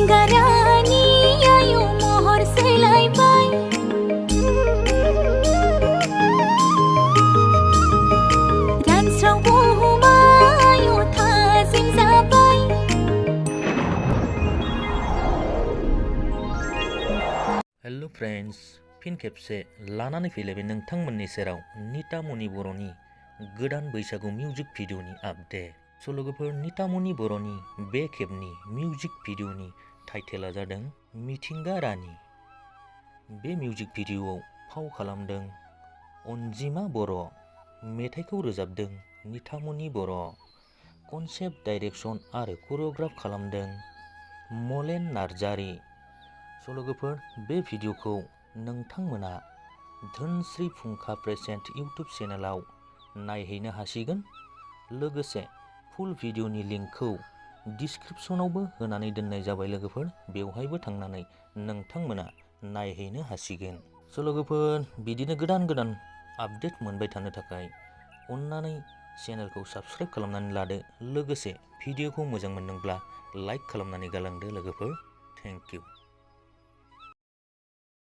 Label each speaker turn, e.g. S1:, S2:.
S1: मिथिंगारानि आयु महर सोलायबाय रानस्राव बुहुमा आयु थाजिम जाबाय
S2: हेलो फ्रेंड्स फिन खेबसे लानानै फैलायबाय नोंथांमोननि सेराव नीतामणि बर'नि गोदान बैसागु मिउजिक भिडिअनि आपडेट। स' लोगोफोर नीतामणि बर'नि बे खेबनि मिउजिक भिडिअनि टाइटेला जादों मिथिंगा रानि। बे मिउजिक भिडिअआव फाव खालामदों अनजिमा बर', मेथाइखौ रोजाबदों नीतामणि बर', कनसेप्ट डाइरेक्शन आरो करिय'ग्राफ खालामदों मलेन नार्जारी। स' लोगोफोर बे भिडिअखौ नोंथांमोना धोनस्री फुंखा प्रेजेन्ट इउटुब चेनेलाव नायहैनो हासिगोन। लोगोसे फुल भिडिअनि लिंकखौ डिस्क्रिप्शनावबो होनानै दोननाय जाबाय लोगोफोर, बेवहायबो थांनानै नोंथांमोना नायहैनो हासिगोन। स' लोगोफोर बिदिनो गोदान गोदान आपडेट मोनबाय थानो थाखाय अन्नानै चेनेलखौ साबस्क्राइब खालामनानै लादो। लोगोसे भिडिअखौ मोजां मोनदोंब्ला लाइक खालामनानै गालांदो लोगोफोर। Thank you.